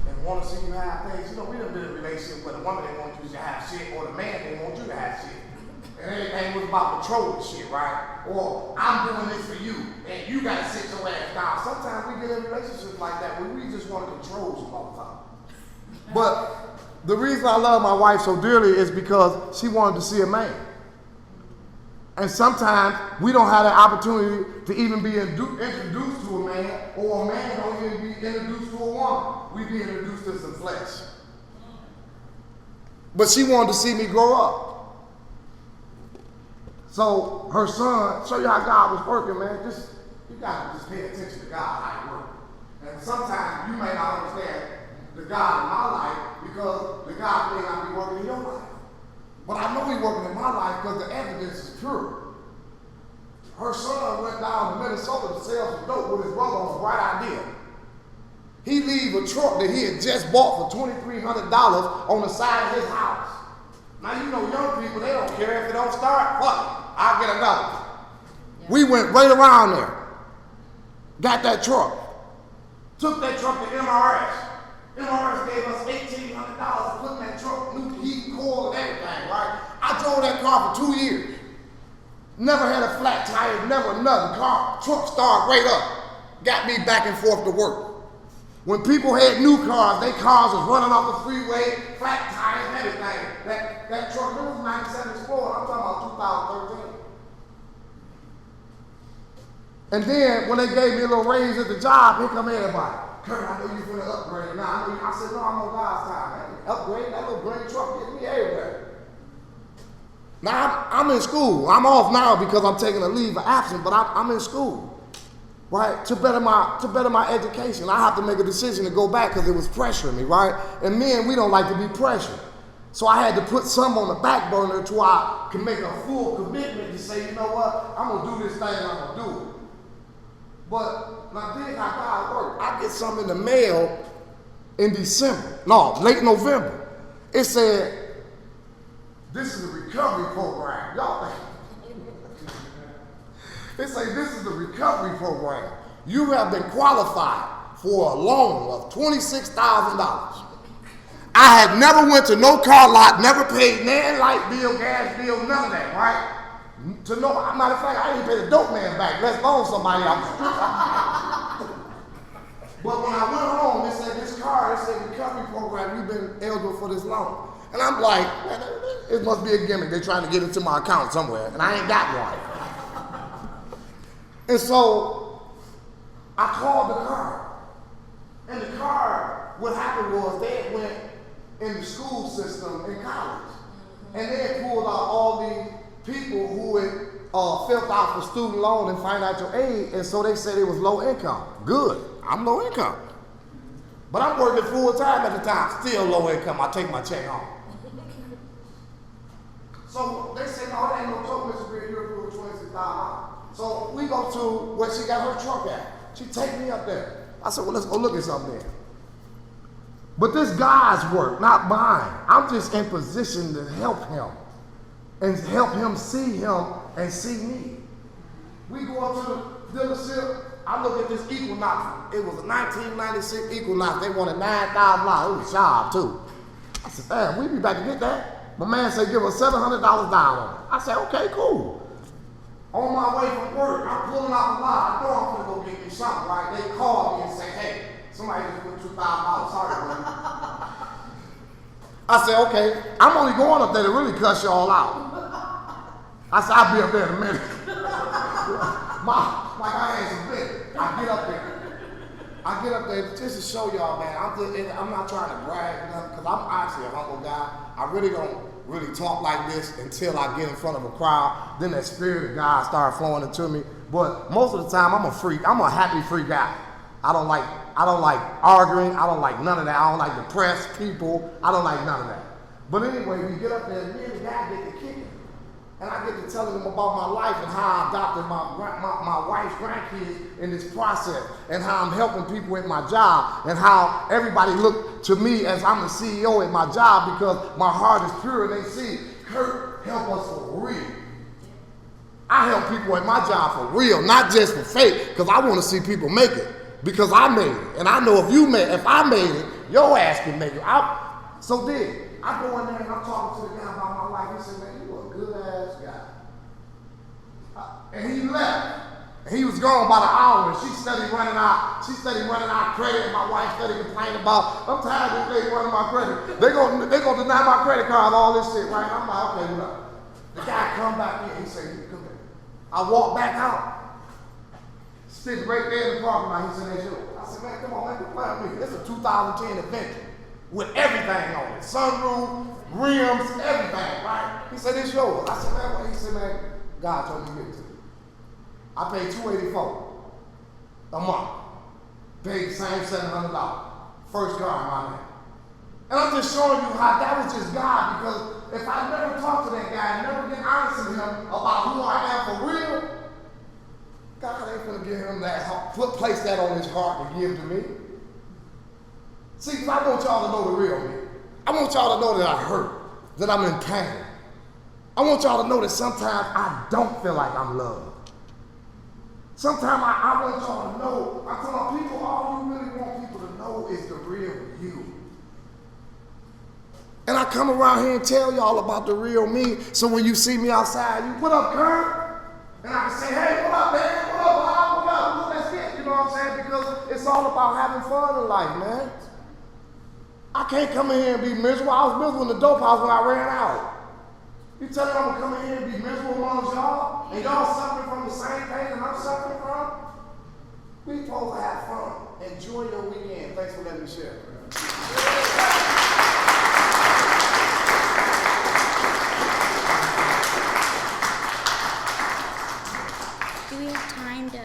and want to see you have things, you know, we done been in a relationship with a woman that wants you to have shit, or the man that wants you to have shit. And everything was about controlling shit, right? Or I'm doing this for you, and you gotta sit your ass down. Sometimes we get in relationships like that where we just want to control some all the time. But the reason I love my wife so dearly is because she wanted to see a man. And sometimes we don't have the opportunity to even be introduced to a man, or a man don't even be introduced to a woman. We be introduced to some flesh. But she wanted to see me grow up. So her son, show you how God was working, man. You gotta just pay attention to God, how he works. And sometimes you may not understand the God in my life because the God may not be working in your life. But I know He's working in my life because the evidence is pure. Her son went down to Minnesota to sell some dope with his brother on a bright idea. He leave a truck that he had just bought for $2,300 on the side of his house. Now you know young people, they don't care if it don't start. Fuck it, I'll get another one. Yeah. We went right around there, got that truck, took that truck to MRS. MRS gave us $1,800 putting that truck, new heat, coil, and everything, right? I drove that car for 2 years. Never had a flat tire, never nothing. Truck started right up. Got me back and forth to work. When people had new cars, their cars was running off the freeway, flat tires and everything. That truck, it was 97 Explorer. I'm talking about 2013. And then when they gave me a little raise at the job, here come everybody. Kurt, I know you're going to upgrade. Now, I said, no, I'm on God's time. Man. Upgrade, that little green truck gets me everywhere. Now, I'm in school. I'm off now because I'm taking a leave of absence, but I'm in school, right? To better my education. I have to make a decision to go back because it was pressuring me, right? And men, we don't like to be pressured. So I had to put some on the back burner till I can make a full commitment to say, you know what? I'm going to do this thing and I'm going to do it. But now this is how God works. I get something in the mail in December. No, late November. It said, this is a recovery program. Y'all think? It say this is the recovery program. You have been qualified for a loan of $26,000. I had never went to no car lot, never paid no light bill, gas bill, none of that, right? To know, matter of fact, I didn't pay the dope man back, let's loan somebody else. But when I went home, it said this card, it said recovery program, you've been eligible for this loan. And I'm like, man, it must be a gimmick. They're trying to get into my account somewhere, and I ain't got one. And so I called the card. And the card, what happened was they had went in the school system in college. And they had pulled out all the people who had filled out for student loan and financial aid, and so they said it was low income. Good, I'm low income. But I'm working full time at the time, still low income. I take my check home. So they said, no, there ain't no joke, Mr. Green, you're approved $26,000. So we go to where she got her truck at. She take me up there. I said, well, let's go look at something there. But this God's work, not mine. I'm just in position to help him and help him see him and see me. We go up to the dealership. I look at this Equinox. It was a 1996 Equinox. They wanted $9,000. It was sharp too. I said, damn, we be back to get that. My man said, give us $700 down on it. I said, okay, cool. On my way from work, I'm pulling out the lot. I know I'm gonna go get me something, right? They called me and say, hey, somebody just put $2,000. Sorry, buddy. I said, okay, I'm only going up there to really cuss y'all out. I said, I'll be up there in a minute. Like I had some bit. I get up there just to show y'all, man. I'm not trying to brag, because I'm actually a humble guy. I really don't really talk like this until I get in front of a crowd. Then that spirit of God starts flowing into me. But most of the time, I'm a freak. I'm a happy free guy. I don't like arguing. I don't like none of that. I don't like depressed people. I don't like none of that. But anyway, we get up there, and me and the guy get to kicking. And I get to telling them about my life and how I adopted my wife's grandkids in this process, and how I'm helping people at my job, and how everybody look to me as I'm the CEO at my job because my heart is pure and they see, Kurt, help us for real. I help people at my job for real, not just for fake, because I want to see people make it, because I made it. And I know if I made it, your ass can make it. I go in there and I'm talking to the guy about my life. He said, man, you a good ass guy. And he left. And he was gone about an hour, and she studied running out credit, and my wife studied complaining about, I'm tired of this lady running my credit. They gonna deny my credit card, all this shit, right? I'm like, okay, what up? The guy come back in, he said, come here. I walk back out, sitting right there in the parking lot. He said, that's yours. I said, man, come on, man, play with me. This is a 2010 Adventure with everything on it. Sunroof, rims, everything, right? He said, it's yours. I said, man, what? He said, man, God told me to give it to you. I paid $284 a month. paid the same $700. First car in my name. And I'm just showing you how that was just God, because if I never talked to that guy and never get honest with him about who I am for real, God ain't gonna give him that heart, place that on his heart to give to me. See, 'cause I want y'all to know the real me. I want y'all to know that I hurt, that I'm in pain. I want y'all to know that sometimes I don't feel like I'm loved. Sometimes I want y'all to know, I tell people, all you really want people to know is the real you. And I come around here and tell y'all about the real me, so when you see me outside, you what up, Kurt? And I can say, hey, what up, man? What up, Bob? What up? Let's get, you know what I'm saying? Because it's all about having fun in life, man. I can't come in here and be miserable. I was miserable in the dope house when I ran out. You tell me I'm gonna come in here and be miserable amongst y'all, and y'all suffering from the same pain that I'm suffering from? We supposed to have fun. Enjoy your weekend. Thanks for letting me share. Do we have time to?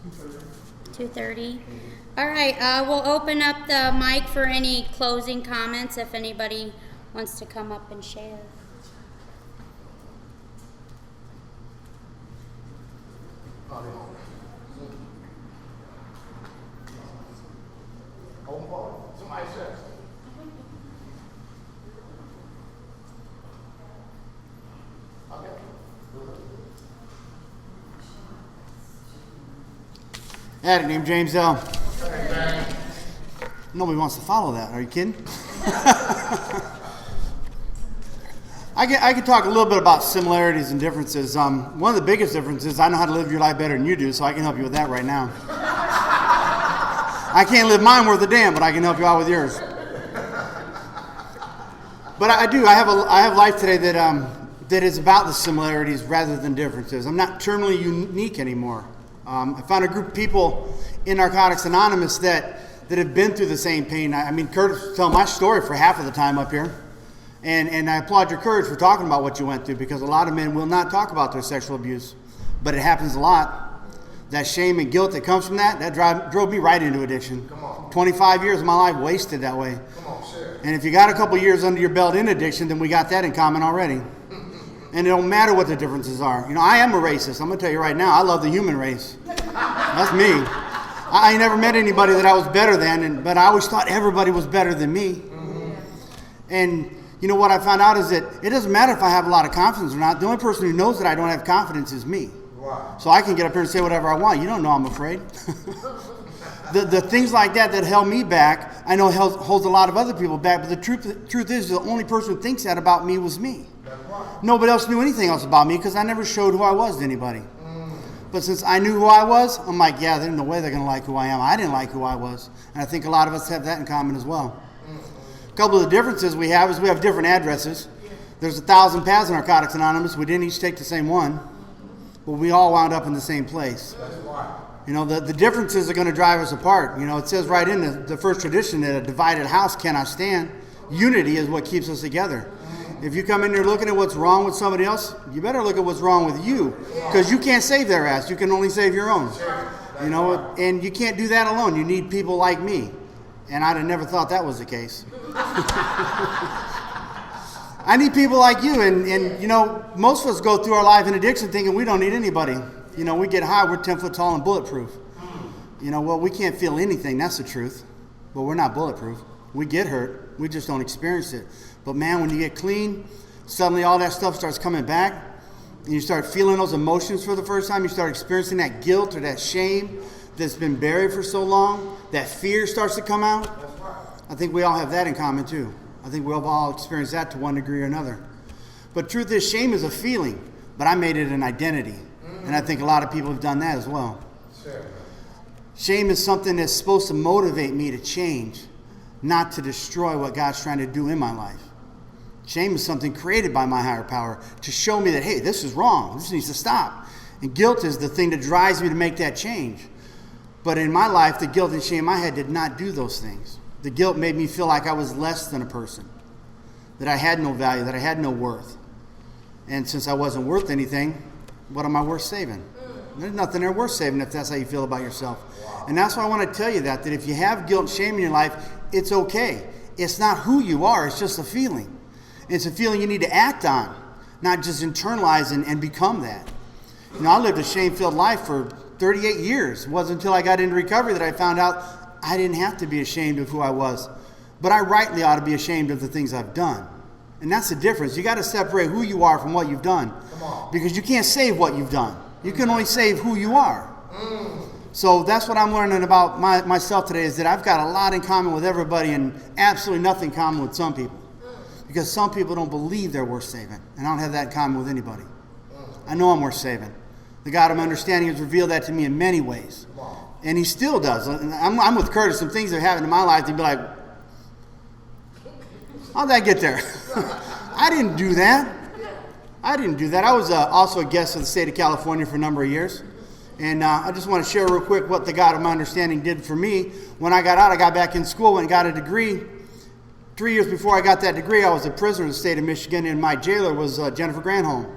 What time is it? 2:30. All right, we'll open up the mic for any closing comments if anybody wants to come up and share. Somebody says. I had it named James L. Nobody wants to follow that. Are you kidding? I could talk a little bit about similarities and differences. One of the biggest differences, I know how to live your life better than you do, so I can help you with that right now. I can't live mine worth a damn, but I can help you out with yours. But I do. I have life today that is about the similarities rather than differences. I'm not terminally unique anymore. I found a group of people in Narcotics Anonymous that have been through the same pain. I mean, Curtis was telling my story for half of the time up here. And I applaud your courage for talking about what you went through, because a lot of men will not talk about their sexual abuse. But it happens a lot. That shame and guilt that comes from that drove me right into addiction. 25 years of my life wasted that way. And if you got a couple years under your belt in addiction, then we got that in common already. And it don't matter what the differences are. You know, I am a racist. I'm going to tell you right now, I love the human race. That's me. I never met anybody that I was better than, but I always thought everybody was better than me. And you know what I found out is that it doesn't matter if I have a lot of confidence or not. The only person who knows that I don't have confidence is me. Wow. So I can get up here and say whatever I want. You don't know I'm afraid. The things like that held me back, I know holds a lot of other people back, but the truth is the only person who thinks that about me was me. Nobody else knew anything else about me because I never showed who I was to anybody. But since I knew who I was, I'm like, yeah, there's no way they're going to like who I am. I didn't like who I was. And I think a lot of us have that in common as well. A couple of the differences we have is we have different addresses. There's 1,000 paths in Narcotics Anonymous. We didn't each take the same one, but we all wound up in the same place. You know, the differences are going to drive us apart. You know, it says right in the first tradition that a divided house cannot stand. Unity is what keeps us together. If you come in here looking at what's wrong with somebody else, you better look at what's wrong with you, because you can't save their ass. You can only save your own. You know, and you can't do that alone. You need people like me. And I'd have never thought that was the case. I need people like you, and you know, most of us go through our life in addiction thinking we don't need anybody. You know, we get high, we're 10 foot tall and bulletproof. You know, well, we can't feel anything, that's the truth. But we're not bulletproof. We get hurt, we just don't experience it. But man, when you get clean, suddenly all that stuff starts coming back, and you start feeling those emotions for the first time. You start experiencing that guilt or that shame that's been buried for so long. That fear starts to come out. I think we all have that in common too. I think we've all experienced that to one degree or another. But truth is, shame is a feeling, but I made it an identity. And I think a lot of people have done that as well. Shame is something that's supposed to motivate me to change, not to destroy what God's trying to do in my life. Shame is something created by my higher power to show me that, hey, this is wrong. This needs to stop. And guilt is the thing that drives me to make that change. But in my life, the guilt and shame I had did not do those things. The guilt made me feel like I was less than a person, that I had no value, that I had no worth. And since I wasn't worth anything, what am I worth saving? There's nothing there worth saving if that's how you feel about yourself. And that's why I want to tell you that if you have guilt and shame in your life, it's okay. It's not who you are, it's just a feeling. It's a feeling you need to act on, not just internalize and become that. You know, I lived a shame-filled life for 38 years. It wasn't until I got into recovery that I found out I didn't have to be ashamed of who I was. But I rightly ought to be ashamed of the things I've done. And that's the difference. You got to separate who you are from what you've done. Because you can't save what you've done. You can only save who you are. So that's what I'm learning about myself today, is that I've got a lot in common with everybody and absolutely nothing in common with some people. Because some people don't believe they're worth saving. And I don't have that in common with anybody. I know I'm worth saving. The God of my understanding has revealed that to me in many ways. And he still does. I'm with Curtis. Some things that happened in my life, they'd be like, how'd that get there? I didn't do that. I didn't do that. I was also a guest of the state of California for a number of years. And I just want to share real quick what the God of my understanding did for me. When I got out, I got back in school and got a degree. 3 years before I got that degree, I was a prisoner in the state of Michigan, and my jailer was Jennifer Granholm.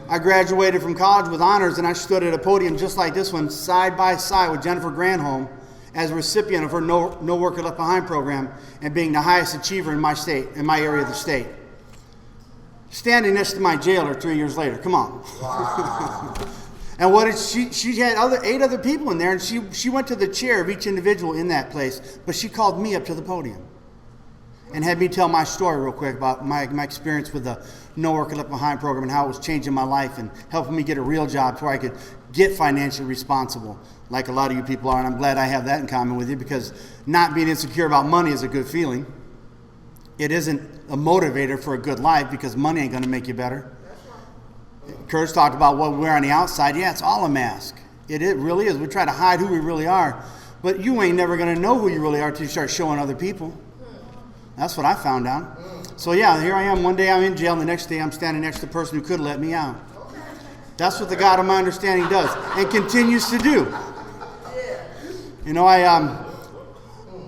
I graduated from college with honors, and I stood at a podium just like this one, side by side with Jennifer Granholm, as a recipient of her No Worker Left Behind program, and being the highest achiever in my state, in my area of the state. Standing next to my jailer 3 years later. Come on. Wow. And what did she had 8 other people in there, and she went to the chair of each individual in that place, but she called me up to the podium and had me tell my story real quick about my experience with the No Worker Left Behind program and how it was changing my life and helping me get a real job so I could get financially responsible like a lot of you people are. And I'm glad I have that in common with you, because not being insecure about money is a good feeling. It isn't a motivator for a good life, because money ain't going to make you better. Curtis talked about what we wear on the outside. Yeah, it's all a mask. It really is. We try to hide who we really are. But you ain't never going to know who you really are until you start showing other people. That's what I found out. So yeah, here I am. One day I'm in jail, and the next day I'm standing next to the person who could let me out. That's what the God of my understanding does and continues to do. You know,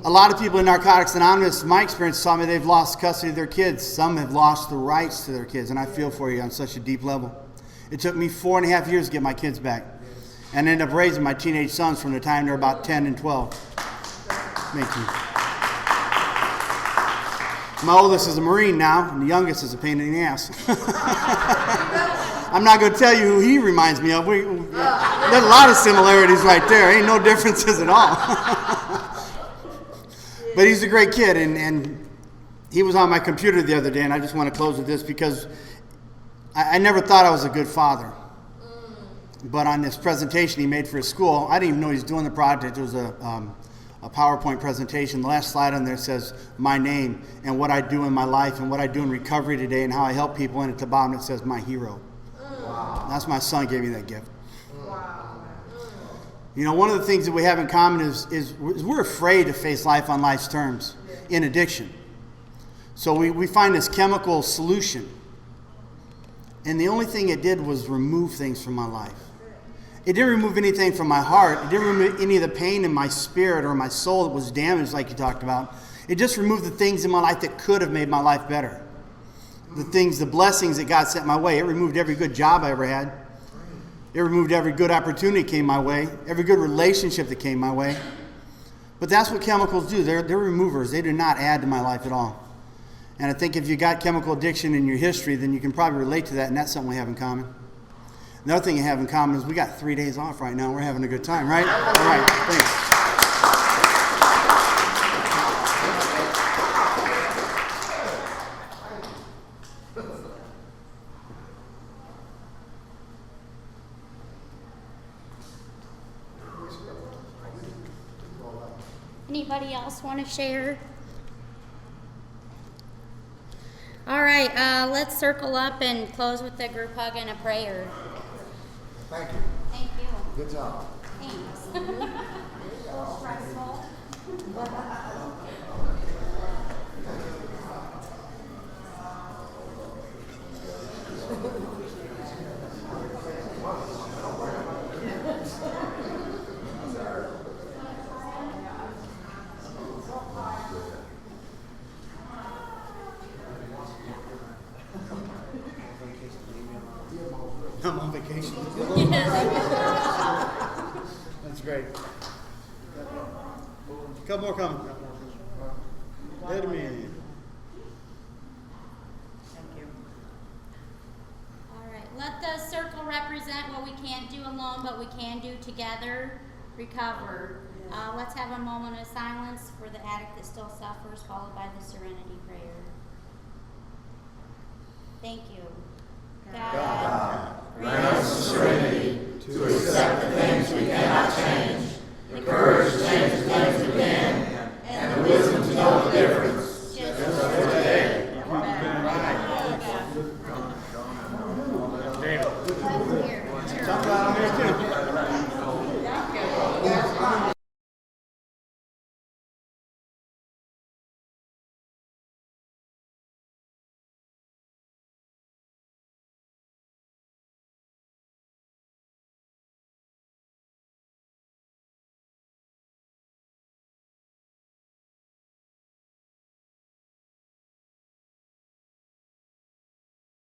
a lot of people in Narcotics Anonymous, my experience taught me they've lost custody of their kids. Some have lost the rights to their kids, and I feel for you on such a deep level. It took me 4.5 years to get my kids back, and ended up raising my teenage sons from the time they're about 10 and 12. Thank you. My oldest is a Marine now, and the youngest is a pain in the ass. I'm not going to tell you who he reminds me of. There's a lot of similarities right there. Ain't no differences at all. But he's a great kid, and he was on my computer the other day, and I just want to close with this, because I never thought I was a good father. But on this presentation he made for his school, I didn't even know he was doing the project. It was a PowerPoint presentation. The last slide on there says my name and what I do in my life and what I do in recovery today and how I help people, and at the bottom it says my hero. Wow. That's my son gave me that gift. Wow. You know, one of the things that we have in common is we're afraid to face life on life's terms in addiction. So we find this chemical solution. And the only thing it did was remove things from my life. It didn't remove anything from my heart. It didn't remove any of the pain in my spirit or my soul that was damaged, like you talked about. It just removed the things in my life that could have made my life better. The blessings that God sent my way. It removed every good job I ever had. It removed every good opportunity that came my way, every good relationship that came my way. But that's what chemicals do. They're removers. They do not add to my life at all. And I think if you got chemical addiction in your history, then you can probably relate to that, and that's something we have in common. Another thing we have in common is we got 3 days off right now. We're having a good time, right? All right, thanks. Anybody else want to share? All right, let's circle up and close with a group hug and a prayer. Thank you. Thank you. Good job. Thanks. A little stressful. I'm on vacation. That's great. A couple more coming. Let me in. All right, let the circle represent what we can't do alone, but we can do together. Recover. Let's have a moment of silence for the addict that still suffers, followed by the serenity prayer. Thank you. God, grant us the serenity to accept the things we cannot change, the courage to change the things we can, and the wisdom to know the difference. Just for today. Talk about it here too.